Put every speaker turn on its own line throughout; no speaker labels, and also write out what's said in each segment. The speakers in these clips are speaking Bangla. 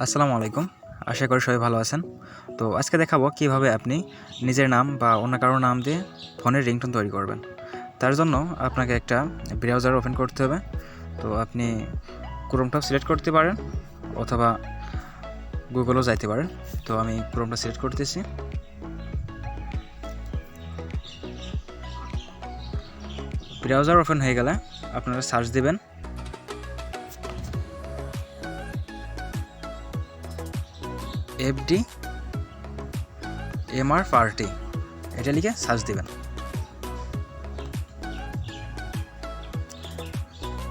আসসালামু আলাইকুম, আশা করি সবাই ভালো আছেন। তো আজকে দেখাবো কিভাবে আপনি নিজের নাম বা অন্য কারোর নাম দিয়ে ফোনের রিংটোন তৈরি করবেন। তার জন্য আপনাকে একটা ব্রাউজার ওপেন করতে হবে। তো আপনি ক্রোমটা সিলেক্ট করতে পারেন অথবা গুগলও যাইতে পারেন। তো আমি ক্রোমটা সিলেক্ট করতেছি। ব্রাউজার ওপেন হয়ে গেলে আপনারা সার্চ দিবেন FD পার্টি, এটা লিখে সার্চ দিবেন।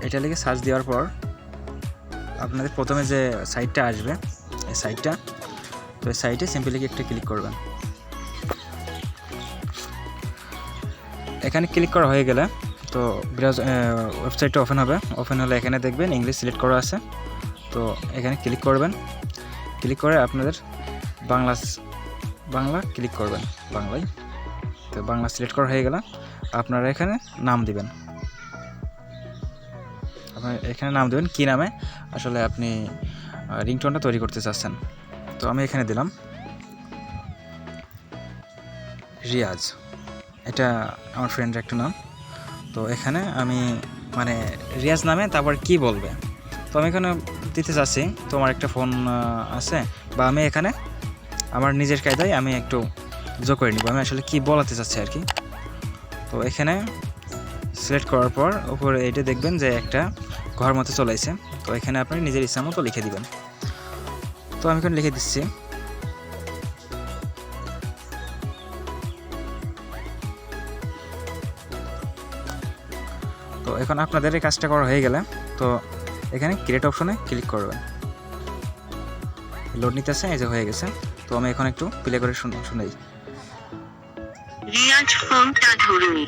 এটা লিখে সার্চ দেওয়ার পর আপনাদের প্রথমে যে সাইটটা আসবে এই সাইটটা, তো এই সাইটে সিম্পলি একটা ক্লিক করবেন। এখানে ক্লিক করা হয়ে গেলে তো ওয়েবসাইটটা ওপেন হবে। ওপেন হলে এখানে দেখবেন ইংলিশ সিলেক্ট করা আছে। তো এখানে ক্লিক করবেন। ক্লিক করে আপনাদের বাংলা ক্লিক করবেন, বাংলায়। তো বাংলা সিলেক্ট করা হয়ে গেলে আপনারা এখানে নাম দিবেন। আপনার এখানে নাম দেবেন কী নামে আসলে আপনি রিংটোনটা তৈরি করতে চাচ্ছেন। তো আমি এখানে দিলাম রিয়াজ, এটা আমার ফ্রেন্ডের একটা নাম। তো এখানে আমি রিয়াজ নামে তারপর কি বলবে, তো আমি এখানে দিতে চাচ্ছি তোমার একটা ফোন আছে, বা আমি এখানে আমার নিজের কায়দায় আমি একটু যোগ করে নিব, আমি আসলে কি বলাতে চাচ্ছি আর কি। তো এখানে সিলেক্ট করার পর উপরে এইটা দেখবেন যে একটা ঘর মতো চলে আসে। তো এখানে আপনি নিজের ইচ্ছা মতো লিখে দিবেন। তো আমি এখানে লিখে দিচ্ছি। তো এখন আপনাদের এই কাজটা করা হয়ে গেলে তো এখানে ক্রিয়েট অপশনে ক্লিক করবেন। লোড নিতে আছে, এই যে হয়ে গেছে। তো আমি এখন একটু প্লে করে শুনাই।
রিয়াজ ফোনটা ধরুন।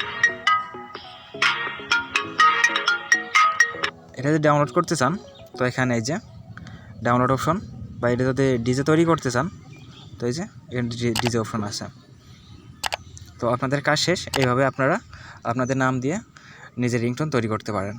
এটা যদি ডাউনলোড করতে চান তো এখানে এই যে ডাউনলোড অপশন, বা এটা যদি ডিজে তৈরি করতে চান তো এই যে ডিজে অপশন আছে। তো আপনাদের কাজ শেষ। এইভাবে আপনারা আপনাদের নাম দিয়ে নিজের রিংটোন তৈরি করতে পারেন।